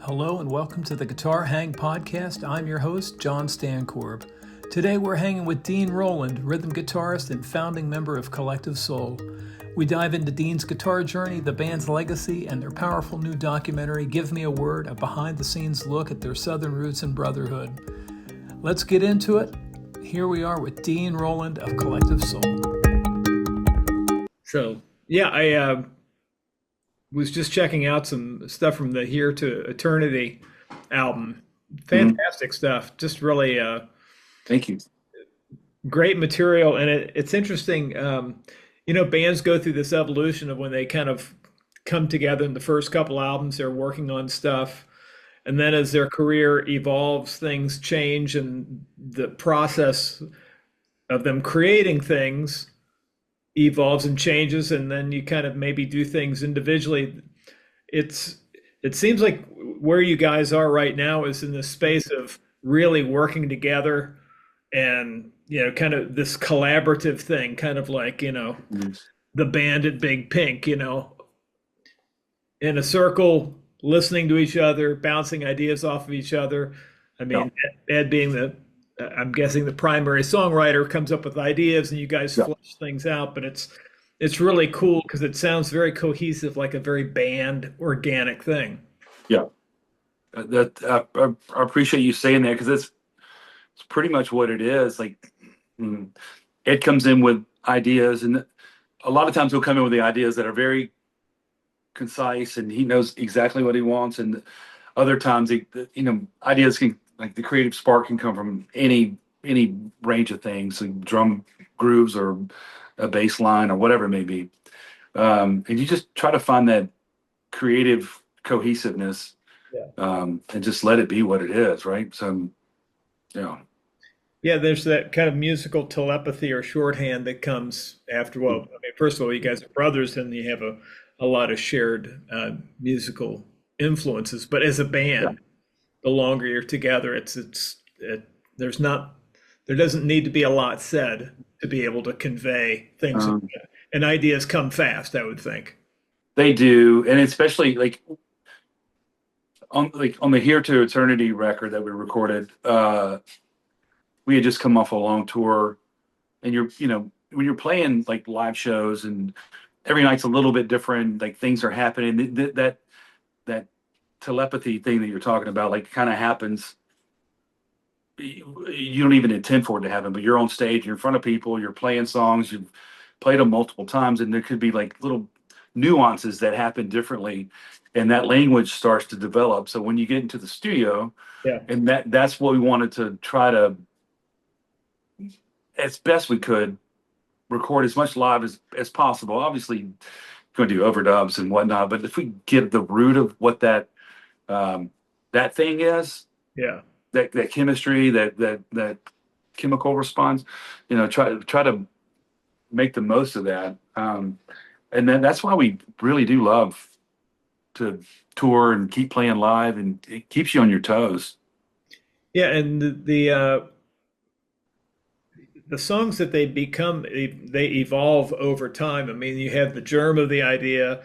Hello and welcome to the Guitar Hang Podcast. I'm your host, John Stankorb. Today we're hanging with Dean Roland, rhythm guitarist and founding member of Collective Soul. We dive into Dean's guitar journey, the band's legacy, and their powerful new documentary, Give Me a Word, a behind-the-scenes look at their southern roots and brotherhood. Let's get into it. Here we are with Dean Roland of Collective Soul. So, I was just checking out some stuff from the Here to Eternity album. Fantastic stuff. Just really Thank you. great material. And it's interesting, bands go through this evolution of when they kind of come together in the first couple albums, they're working on stuff. And then as their career evolves, things change and the process of them creating things evolves and changes, and then you kind of maybe do things individually. It seems like where you guys are right now is in the space of really working together and kind of this collaborative thing, kind of like the band at Big Pink, in a circle, listening to each other, bouncing ideas off of each other. I mean, Ed being I'm guessing the primary songwriter, comes up with ideas and you guys flesh things out, but it's really cool because it sounds very cohesive, like a very band organic thing. Yeah. I appreciate you saying that, because it's pretty much what it is. Like, Ed comes in with ideas, and a lot of times he'll come in with the ideas that are very concise and he knows exactly what he wants. And other times, ideas can, like, the creative spark can come from any range of things, like drum grooves or a bass line or whatever it may be. And you just try to find that creative cohesiveness, and just let it be what it is, right? So, Yeah, there's that kind of musical telepathy or shorthand that comes after. Well, I mean, first of all, you guys are brothers, and you have a lot of shared musical influences. But as a band, the longer you're together, there doesn't need to be a lot said to be able to convey things, and ideas come fast, I would think. They do, and especially on the Here to Eternity record that we recorded. We had just come off a long tour, and when you're playing like live shows, and every night's a little bit different, like things are happening. That telepathy thing that you're talking about, like, kind of happens. You don't even intend for it to happen, but you're on stage, you're in front of people, you're playing songs, you've played them multiple times, and there could be like little nuances that happen differently, and that language starts to develop. So when you get into the studio, and that's what we wanted to try to, as best we could, record as much live as possible. Obviously, going to do overdubs and whatnot, but if we get the root of what that thing is, that chemistry, that chemical response, try to make the most of that. And then that's why we really do love to tour and keep playing live, and it keeps you on your toes. Yeah, and the songs that they become, they evolve over time. I mean, you have the germ of the idea,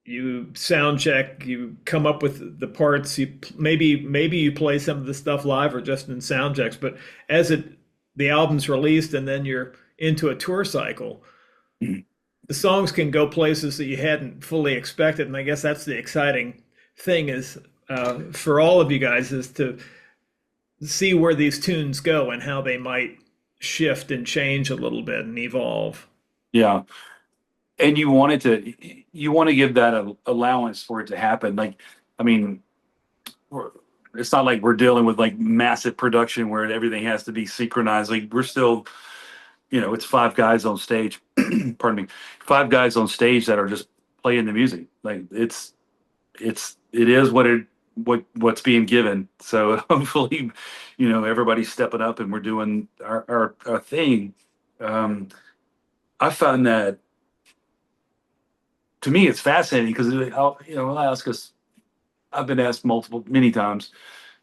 you sound check, you come up with the parts, maybe you play some of the stuff live or just in sound checks, but as the album's released and then you're into a tour cycle, the songs can go places that you hadn't fully expected. And I guess that's the exciting thing is, for all of you guys, is to see where these tunes go and how they might shift and change a little bit and evolve. Yeah. And you want to give that allowance for it to happen. Like, I mean, it's not like we're dealing with like massive production where everything has to be synchronized. Like, we're still, it's five guys on stage, pardon me, five guys on stage that are just playing the music. Like, it is what's being given. So hopefully, everybody's stepping up and we're doing our thing. I found that, to me, it's fascinating because I'll ask us. I've been asked many times,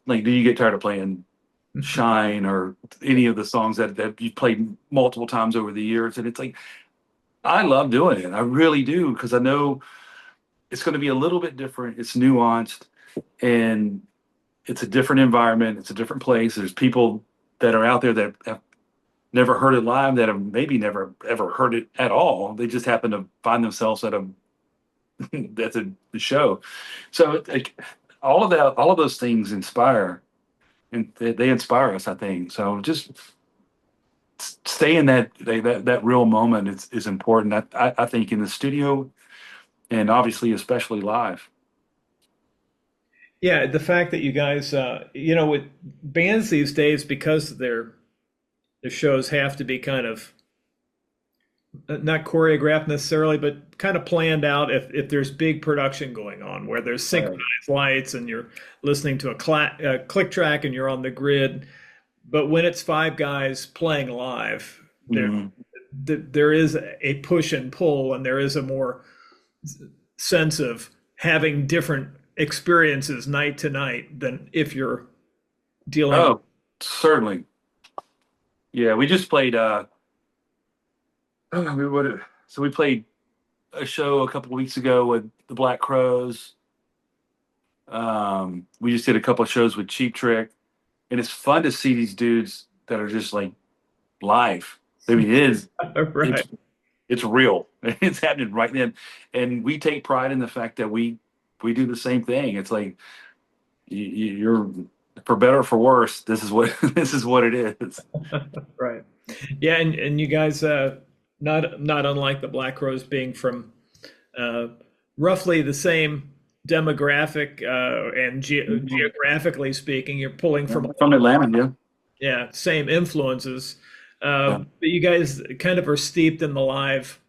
like, do you get tired of playing Shine or any of the songs that you've played multiple times over the years? And it's like, I love doing it. I really do, because I know it's going to be a little bit different. It's nuanced. and it's a different environment. It's a different place. There's people that are out there that have never heard it live, that have maybe never ever heard it at all. They just happen to find themselves at a at the show. So like, all of that, all of those things inspire, and they inspire us, I think. So just stay in that real moment is important. I think in the studio and obviously especially live. Yeah, the fact that you guys, with bands these days, because their shows have to be kind of not choreographed necessarily, but kind of planned out if there's big production going on where there's Right. synchronized lights and you're listening to a click track and you're on the grid. But when it's five guys playing live, Mhm. there is a push and pull, and there is a more sense of having different experiences night to night than if you're dealing. Oh, certainly. Yeah, we just played. We would so we played a show a couple of weeks ago with the Black Crows. We just did a couple of shows with Cheap Trick, and it's fun to see these dudes that are just like live. I mean, Right. it's real. It's happening right then, and we take pride in the fact that we do the same thing. It's like you're for better or for worse. This is what this is what it is. Right. Yeah, and you guys, not unlike the Black Crows, being from uh, roughly the same demographic and geographically speaking, you're pulling Yeah, from from Atlanta, yeah. yeah, same influences. Yeah. But you guys kind of are steeped in the live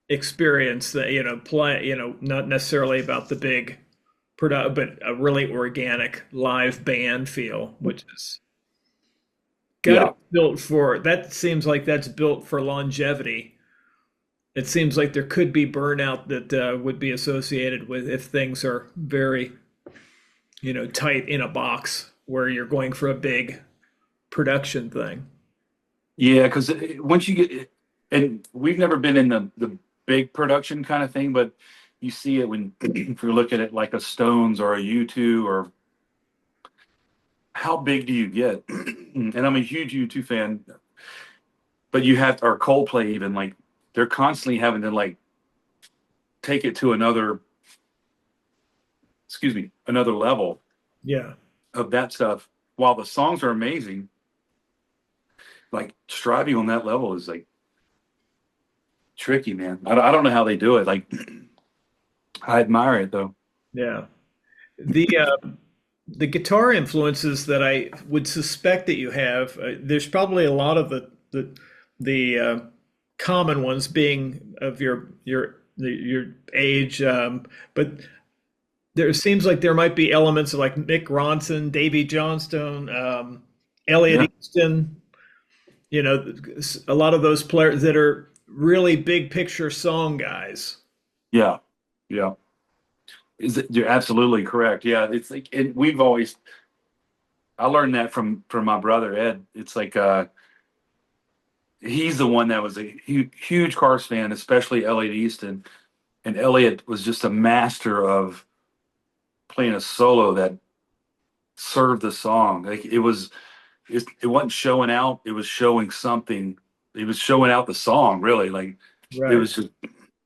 experience that play, not necessarily about the big product, but a really organic live band feel, which is got to Yeah. be built for. That seems like that's built for longevity. It seems like there could be burnout that would be associated with if things are very, tight in a box where you're going for a big production thing. Yeah, because once you get, and we've never been in the big production kind of thing, but you see it when if you look at it like a Stones or a U2, or how big do you get? And I'm a huge U2 fan, but you have, or Coldplay even, like they're constantly having to like take it to another, excuse me, another level Yeah. of that stuff. While the songs are amazing, like striving on that level is like tricky, man. I don't know how they do it. Like I admire it though. Yeah. The guitar influences that I would suspect that you have, there's probably a lot of the common ones being of your age, but there seems like there might be elements of like Mick Ronson, Davy Johnstone, Elliot Yeah, Easton, a lot of those players that are really big picture song guys. yeah, yeah. You're absolutely correct. Yeah, it's like we've always. I learned that from my brother Ed. It's like he's the one that was a huge Cars fan, especially Elliot Easton, and Elliot was just a master of playing a solo that served the song. Like it wasn't showing out; it was showing something. It was showing out the song, really. Like it Right. was just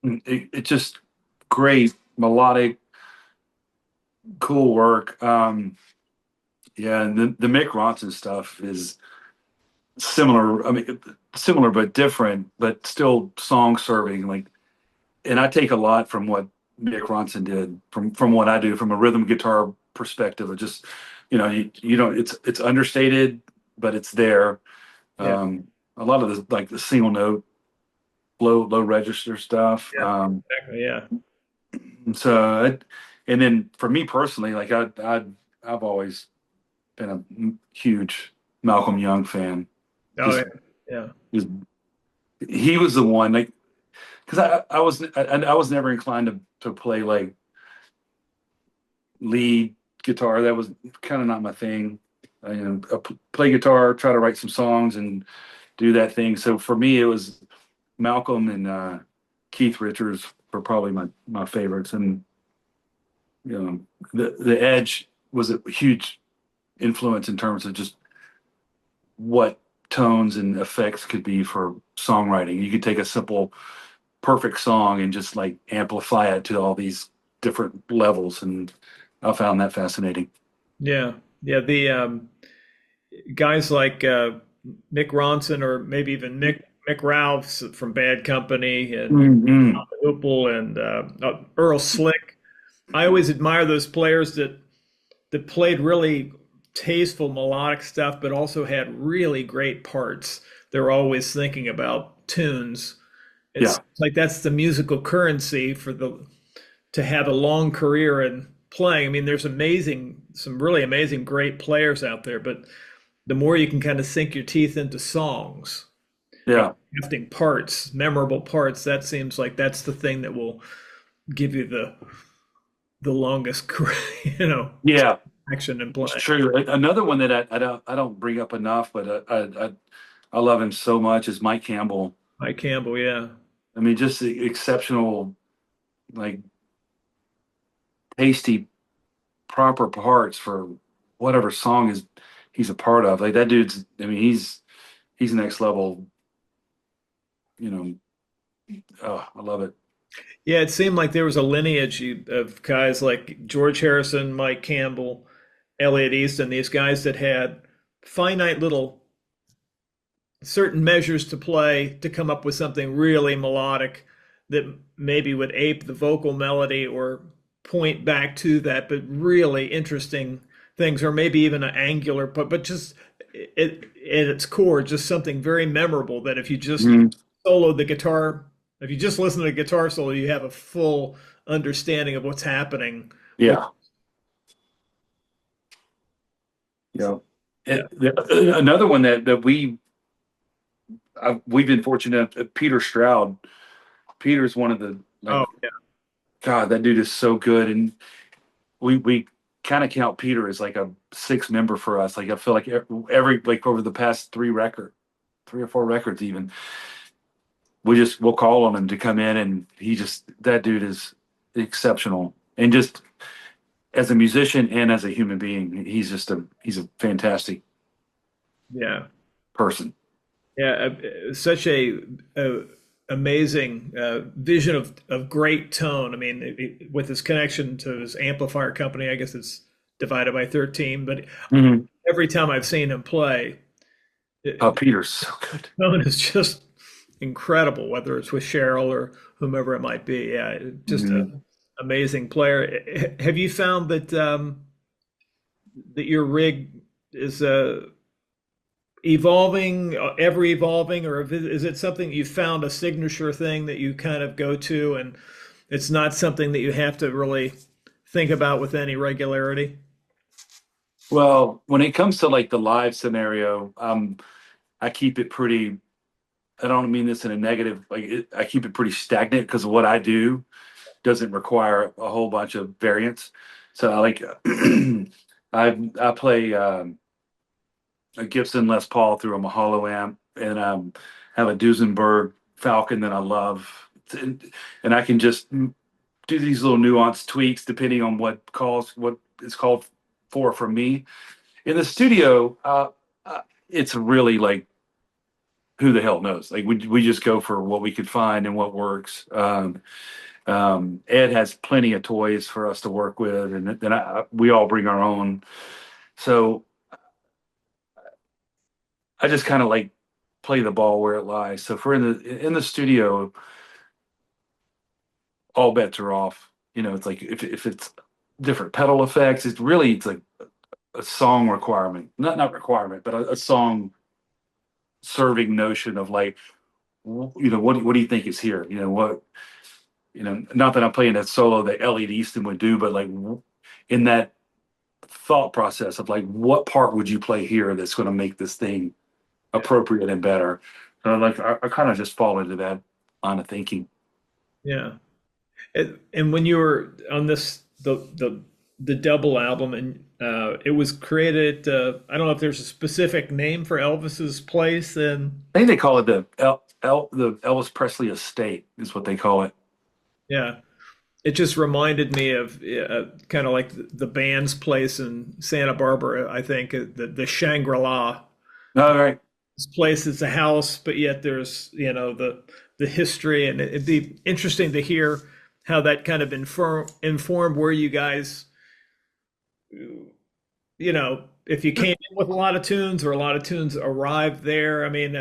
it just great melodic, cool work. Yeah, and the Mick Ronson stuff is similar. I mean, similar but different, but still song serving. Like, and I take a lot from what Mick Ronson did from what I do from a rhythm guitar perspective. Of just, you don't. It's understated, but it's there. Yeah. A lot of the like the single note, low register stuff. Yeah. Exactly. Yeah. So, and then for me personally, like I've always been a huge Malcolm Young fan. Oh yeah. Just Yeah. he was the one like because I was never inclined to play like lead guitar. That was kind of not my thing. I play guitar, try to write some songs, and do that thing. So for me, it was Malcolm and Keith Richards were probably my favorites, and You know, the Edge was a huge influence in terms of just what tones and effects could be for songwriting. You could take a simple, perfect song and just like amplify it to all these different levels, and I found that fascinating. Yeah. Yeah. The guys like Mick Ronson or maybe even Mick Ralphs from Bad Company and Mm-hmm. Opal and Earl Slick. I always admire those players that played really tasteful melodic stuff, but also had really great parts. They're always thinking about tunes. It's Yeah, like that's the musical currency for the to have a long career in playing. I mean, there's some really amazing, great players out there, but the more you can kind of sink your teeth into songs and yeah, crafting parts, memorable parts, that seems like that's the thing that will give you the longest career, yeah. action and It's playing. true. Another one that I don't bring up enough, but I love him so much is Mike Campbell. Mike Campbell, yeah. I mean, just the exceptional, like tasty, proper parts for whatever song is he's a part of. Like that dude's. I mean, he's next level. You know, oh, I love it. Yeah, it seemed like there was a lineage of guys like George Harrison, Mike Campbell, Elliot Easton, these guys that had finite little certain measures to play to come up with something really melodic that maybe would ape the vocal melody or point back to that, but really interesting things, or maybe even an angular, but just at its core, just something very memorable that if you just Mhm. solo the guitar, if you just listen to the guitar solo, you have a full understanding of what's happening with, Yeah, yeah. yeah. Another one that we've been fortunate. Peter Stroud. Peter's one of the like Oh, yeah. God. That dude is so good, and we kind of count Peter as like a six member for us. Like I feel like every like over the past three or four records even, we'll call on him to come in, and that dude is exceptional, and just as a musician and as a human being, he's a fantastic Yeah. person. Yeah, such a amazing vision of great tone. I mean, with his connection to his amplifier company, I guess it's divided by 13. But Hmm. every time I've seen him play, the Peter's so good. tone is just incredible. Whether it's with Cheryl or whomever it might be, yeah, just a Mhm. amazing player. Have you found that your rig is evolving, ever evolving, or is it something you found a signature thing that you kind of go to and it's not something that you have to really think about with any regularity? Well, when it comes to like the live scenario, I keep it pretty. I don't mean this in a negative. I keep it pretty stagnant because what I do doesn't require a whole bunch of variants. So I like I play a Gibson Les Paul through a Mahalo amp, and have a Duesenberg Falcon that I love, and I can just do these little nuanced tweaks depending on what is called for me in the studio. It's really like who the hell knows? Like we just go for what we could find and what works. Ed has plenty of toys for us to work with, and then we all bring our own. So I just kind of like play the ball where it lies. So if we're in the studio, all bets are off. It's like if it's different pedal effects, it's like a song requirement, not requirement, but a song serving notion of like, what do you think is here? Not that I'm playing that solo that Elliot Easton would do, but like in that thought process of like, what part would you play here that's going to make this thing Yeah, appropriate and better? So like, I kind of just fall into that line of thinking. yeah. And when you were on the double album, and it was created, I don't know if there's a specific name for Elvis's place, and I think they call it the Elvis Presley estate is what they call it. yeah. it just reminded me of kind of like the band's place in Santa Barbara. I think the Shangri-La. All right. This place is a house, but yet there's the history, and it'd be interesting to hear how that kind of informed where you guys, if you came in with a lot of tunes or a lot of tunes arrived there. I mean,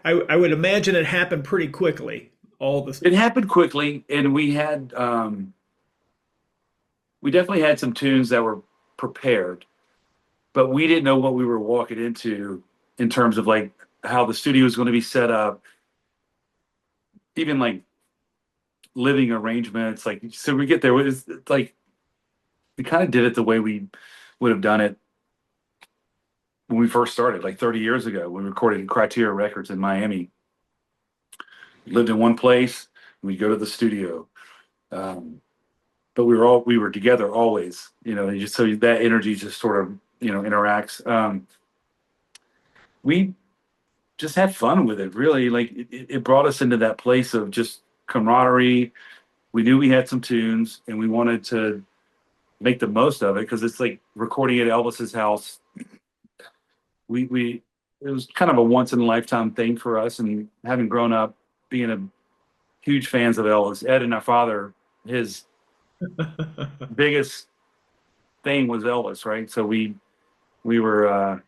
I would imagine it happened pretty quickly. All this. It happened quickly, and we definitely had some tunes that were prepared, but we didn't know what we were walking into in terms of like how the studio was going to be set up, even like living arrangements. Like, so we get there, it's like we kind of did it the way we would have done it when we first started, like 30 years ago. We recorded Criteria Records in Miami, lived in one place, we'd go to the studio. But we were together always, just so that energy just sort of, interacts. We just had fun with it, really. Like it brought us into that place of just camaraderie. We knew we had some tunes and we wanted to make the most of it because it's like recording at Elvis's house. We it was kind of a once in a lifetime thing for us, and having grown up being a huge fans of Elvis, Ed and our father, his biggest thing was Elvis, right? So we were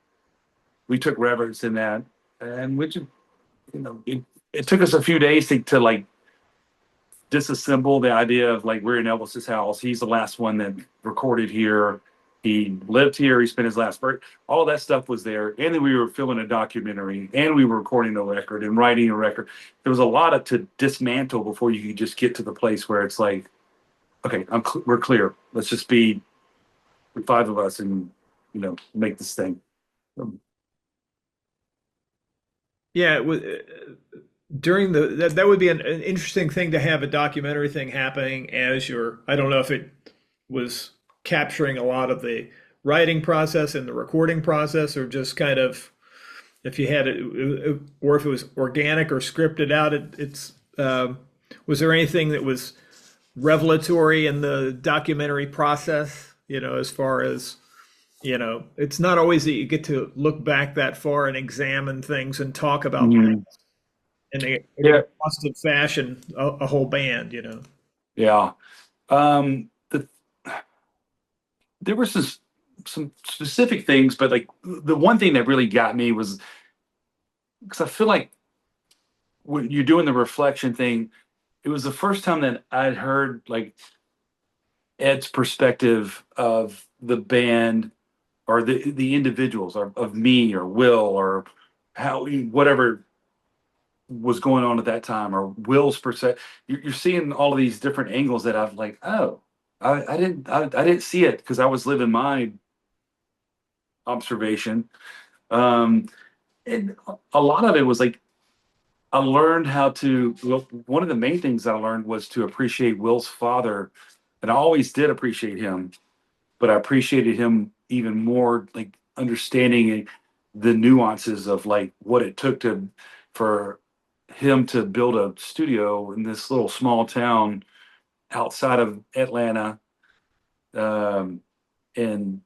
we took reverence in that, and which it took us a few days to like disassemble the idea of like we're in Elvis's house. He's the last one that recorded here. He lived here. He spent his last birth. All that stuff was there, and then we were filming a documentary, and we were recording a record and writing a record. There was a lot of to dismantle before you could just get to the place where it's like, okay, we're clear. Let's just be the five of us and make this thing. Um, Yeah, it was, during that would be an interesting thing to have a documentary thing happening as you're. I don't know if it was capturing a lot of the writing process and the recording process, or just kind of if you had it, or if it was organic or scripted out. It's was there anything that was revelatory in the documentary process? As far as it's not always that you get to look back that far and examine things and talk about mhm. in an Yeah, exhaustive fashion, a whole band. yeah. The There were some specific things, but like the one thing that really got me was because I feel like when you're doing the reflection thing, it was the first time that I'd heard like Ed's perspective of the band or the individuals or of me or Will or how whatever was going on at that time or Will's perspective. You're seeing all of these different angles that I've like, oh, I didn't see it because I was living my observation. Um, and a lot of it was like I learned how to. Well, one of the main things I learned was to appreciate Will's father, and I always did appreciate him, but I appreciated him even more, like understanding the nuances of like what it took to for him to build a studio in this little small town outside of Atlanta, um, and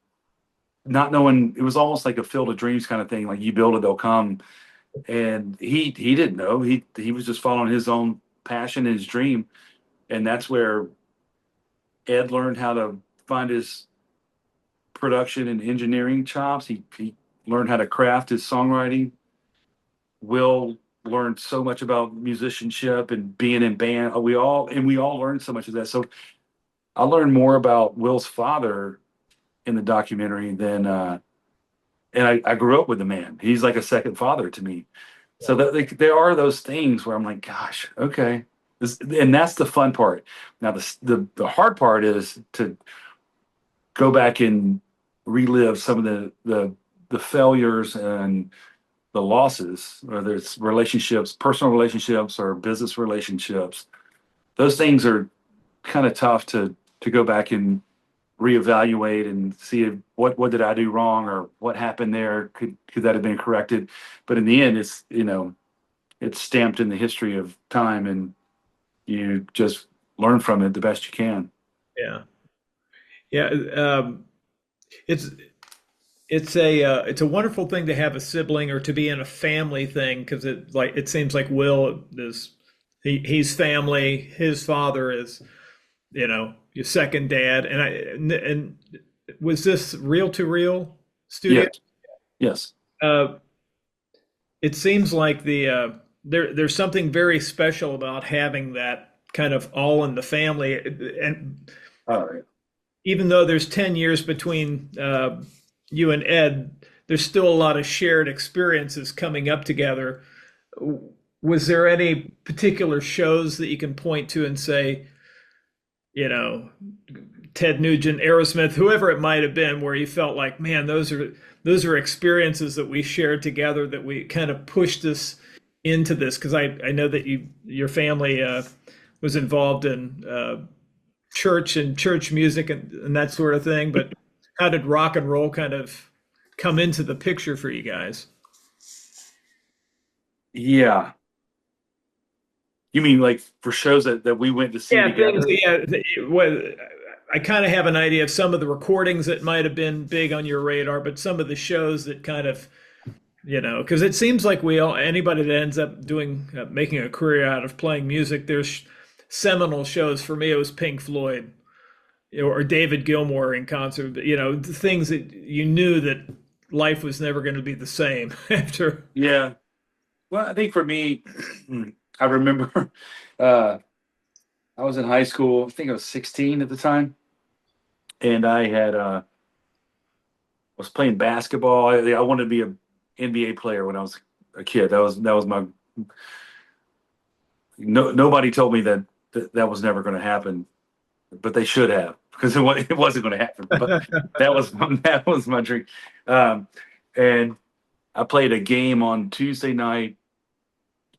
not knowing it was almost like a field of dreams kind of thing. Like you build it, they'll come. And he didn't know. He was just following his own passion and his dream. And that's where Ed learned how to find his production and engineering chops. He learned how to craft his songwriting. Will learned so much about musicianship and being in band. We all learned so much of that. So I learned more about Will's father in the documentary than and I grew up with the man. He's like a second father to me. So that like, there are those things where I'm like, gosh, okay, and that's the fun part. Now the hard part is to go back and relive some of the failures and the losses, whether it's relationships, personal relationships, or business relationships. Those things are kind of tough to go back and reevaluate and see what did I do wrong or what happened there. Could that have been corrected? But in the end, it's stamped in the history of time, and you just learn from it the best you can. Yeah. Yeah. It's it's a wonderful thing to have a sibling or to be in a family thing because it seems like Will is he's family. His father is your second dad, and was this reel to reel studio? Yes, yes. Uh, it seems like there's something very special about having that kind of all in the family, and All right. even though there's 10 years between you and Ed, there's still a lot of shared experiences coming up together. Was there any particular shows that you can point to and say, you know, Ted Nugent, Aerosmith, whoever it might have been, where you felt like, man, those are experiences that we shared together that we kind of pushed us into this? Because I know that your family was involved in church and church music and that sort of thing. But how did rock and roll kind of come into the picture for you guys? Yeah. You mean like for shows that we went to see Yeah, things. together? Yeah, what I kind of have an idea of some of the recordings that might have been big on your radar, but some of the shows that kind of, because it seems like anybody that ends up doing making a career out of playing music, there's seminal shows. For me, it was Pink Floyd, or David Gilmour in concert. Things that you knew that life was never going to be the same after. Yeah. Well, I think for me, I remember uh, I was in high school. I think I was 16 at the time, and I had was playing basketball. I wanted to be a NBA player when I was a kid. That was my nobody told me that was never going to happen, but they should have because it wasn't going to happen. But that was my dream. Um, and I played a game on Tuesday night,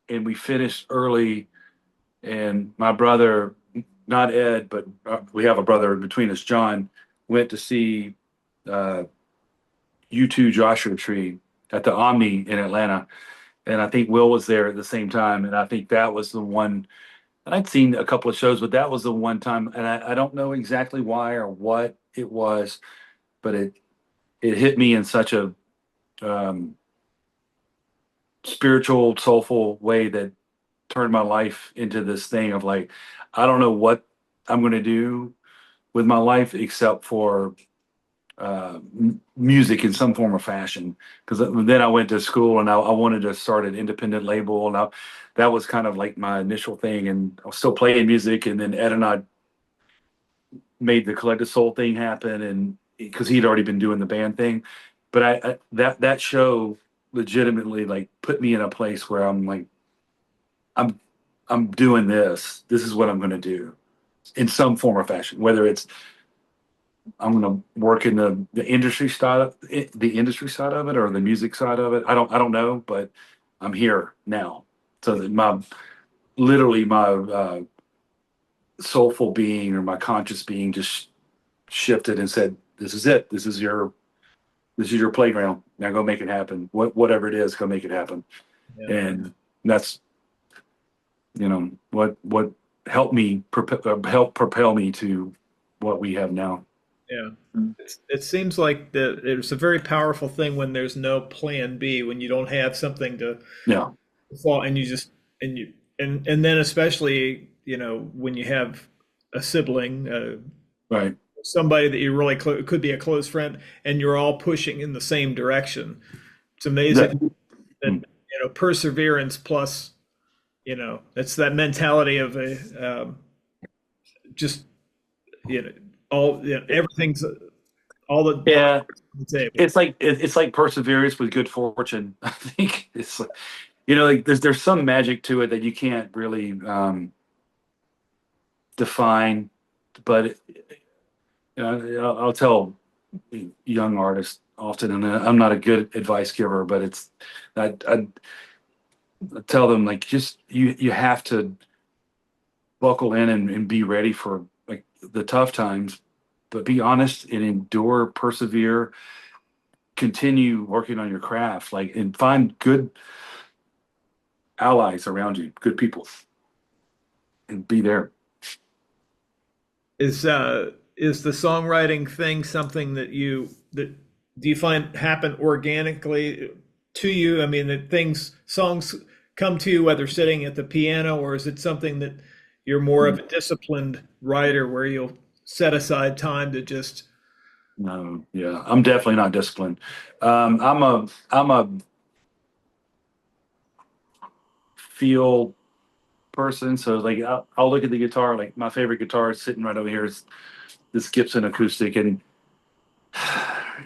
and we finished early. And my brother, not Ed, but we have a brother between us, John, went to see uh, U2 Joshua Tree at the Omni in Atlanta. And I think Will was there at the same time. And I think that was the one. And I'd seen a couple of shows, but that was the one time. And I don't know exactly why or what it was, but it hit me in such a um, spiritual, soulful way that turned my life into this thing of like, I don't know what I'm going to do with my life except for music in some form or fashion. Because then I went to school and I wanted to start an independent label, and that was kind of like my initial thing. And I was still playing music, and then Ed and I made the Collective Soul thing happen, and because he'd already been doing the band thing, but that show legitimately like put me in a place where I'm like I'm I'm doing this. This is what I'm going to do in some form or fashion, whether it's I'm going to work in the industry side, the industry side of it, or the music side of it. I don't know, but I'm here now. So that my literally my soulful being or my conscious being just shifted and said, "This is it. This is your playground. Now go make it happen. Whatever it is, go make it happen." Yeah, And that's what helped me help propel me to what we have now. yeah. It seems like it's a very powerful thing when there's no plan B, when you don't have something to Yeah, fall, and you just and then especially when you have a sibling, right. somebody that you really could be a close friend, and you're all pushing in the same direction. It's amazing That, that perseverance plus it's that mentality of a just you know all everything's all the yeah, on the table. it's like perseverance with good fortune. I think it's like, like there's some magic to it that you can't really define, but I'll tell young artists often, and I'm not a good advice giver, but I tell them like just you have to buckle in and be ready for like the tough times, but be honest and endure, persevere, continue working on your craft, like and find good allies around you, good people, and be there. Is the songwriting thing something that do you find happen organically to you? I mean, that songs come to you whether sitting at the piano, or is it something that you're more of a disciplined writer where you'll set aside time to just, No, yeah, I'm definitely not disciplined. I'm a feel person, so like I'll look at the guitar. Like my favorite guitar is sitting right over here. It's this Gibson acoustic, and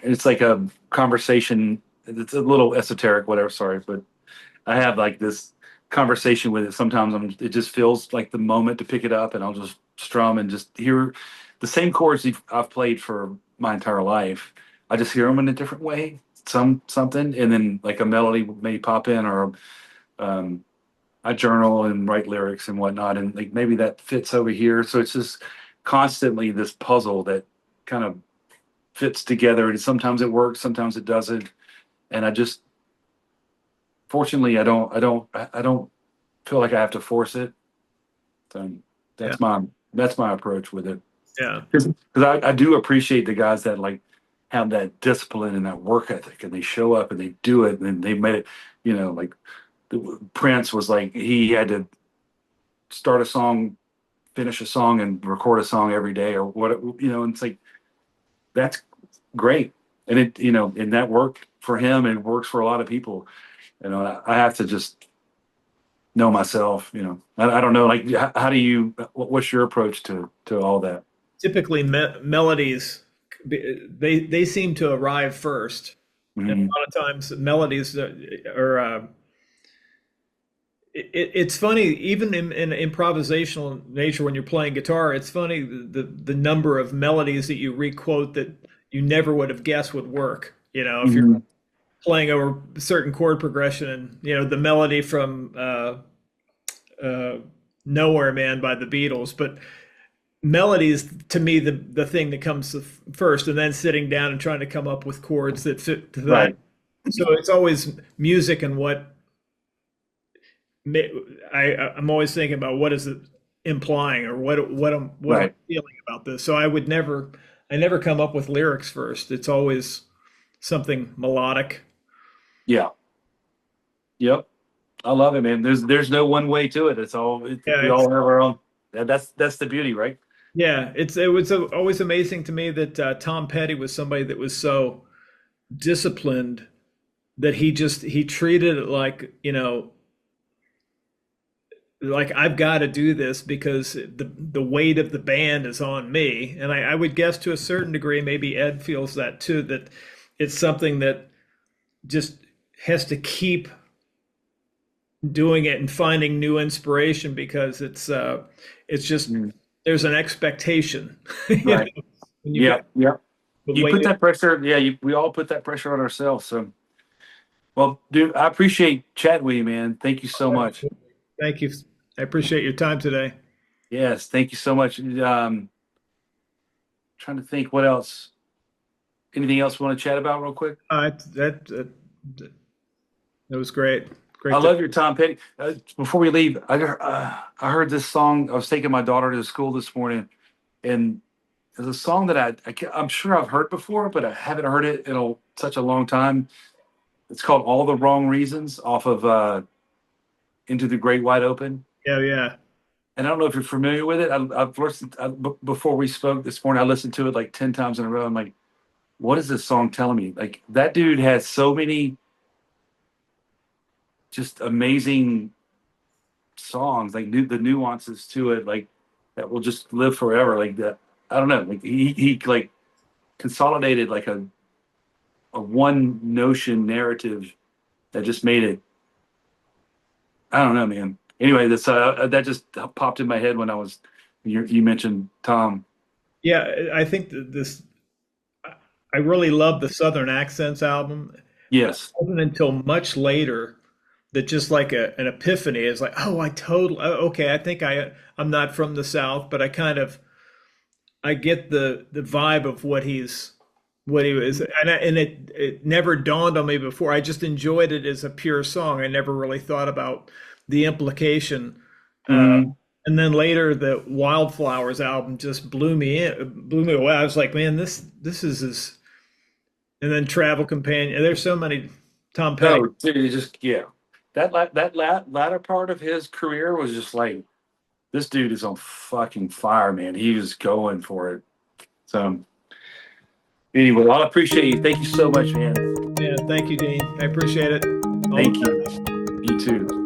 it's like a conversation. It's a little esoteric, whatever. Sorry, but I have like this conversation with it. Sometimes it just feels like the moment to pick it up, and I'll just strum and just hear the same chords I've played for my entire life. I just hear them in a different way, something, and then like a melody may pop in, or um, I journal and write lyrics and whatnot, and like maybe that fits over here. So it's just constantly this puzzle that kind of fits together, and sometimes it works, sometimes it doesn't, and I just fortunately I don't feel like I have to force it. So yeah, that's my approach with it. yeah, Because I do appreciate the guys that like have that discipline and that work ethic, and they show up and they do it, and they made it. Like Prince was like he had to start a song, finish a song, and record a song every day, or what. And it's like that's great, and and that worked for him, and it works for a lot of people. I have to just know myself. I don't know. Like, how do you? What's your approach to all that? typically melodies, they seem to arrive first, and a Mhm. lot of times melodies are it's funny even in improvisational nature when you're playing guitar. It's funny the number of melodies that you requote that you never would have guessed would work. If you're Mhm. playing over a certain chord progression, and the melody from uh, Nowhere Man by the Beatles. But melodies to me the thing that comes first, and then sitting down and trying to come up with chords that fit to that. Right. So it's always music and I'm always thinking about what is it implying, or what am Right. I feeling about this. So I never come up with lyrics first. It's always something melodic. Yeah. Yep. I love it, man. There's no one way to it. Yeah, We all have our own. That's the beauty, right? it was always amazing to me that Tom Petty was somebody that was so disciplined that he treated it like, like I've got to do this because the weight of the band is on me. And I would guess to a certain degree, maybe Ed feels that too, that it's something that just has to keep doing it and finding new inspiration because it's just Mm. there's an expectation, Right. when you've got Yeah. Yeah. the You put weight. that pressure. Yeah. We all put that pressure on ourselves. So, well, dude, I appreciate chatting with you, man. Thank you so much. Thank you. I appreciate your time today. Yes. Thank you so much. Trying to think what else. Anything else we want to chat about real quick? That was great. I Great to love your Tom Petty. Before we leave, I heard this song. I was taking my daughter to school this morning, and it's a song that I'm sure I've heard before, but I haven't heard it in such a long time. It's called "All the Wrong Reasons" off of "Into the Great Wide Open." Yeah, yeah. And I don't know if you're familiar with it. I've listened before we spoke this morning. I listened to it like 10 times in a row. I'm like, what is this song telling me? Like that dude has so many just amazing songs, like the nuances to it, like that will just live forever. Like that, I don't know. Like he like consolidated like a one notion narrative that just made it. I don't know, man. Anyway, that just popped in my head when you mentioned Tom. Yeah, I think that I really love the Southern Accents album. It Yes. wasn't until much later that just like an epiphany is like, oh, okay, I think I'm not from the South, but I get the vibe of what he was, and it never dawned on me before. I just enjoyed it as a pure song. I never really thought about the implication. Uh, Mhm. And then later, the Wildflowers album just blew me away. I was like, man, this is his. And then Travel Companion. There's so many Tom Petty. No, dude, it just yeah. Latter part of his career was just like this dude is on fucking fire, man. He was going for it. So anyway, I appreciate you. Thank you so much, man. Yeah, thank you, Dean. I appreciate it. Thank you. You too.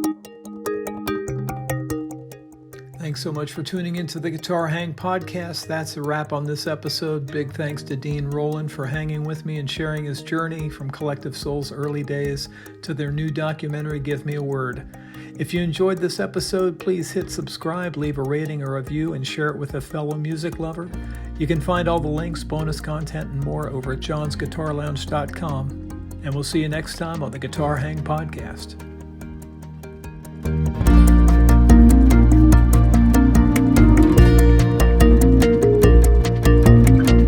Thanks so much for tuning into the Guitar Hang podcast. That's a wrap on this episode. Big thanks to Dean Roland for hanging with me and sharing his journey from Collective Soul's early days to their new documentary, Give Me a Word. If you enjoyed this episode, please hit subscribe, leave a rating or review, and share it with a fellow music lover. You can find all the links, bonus content, and more over at johnsguitarlounge.com. And we'll see you next time on the Guitar Hang podcast.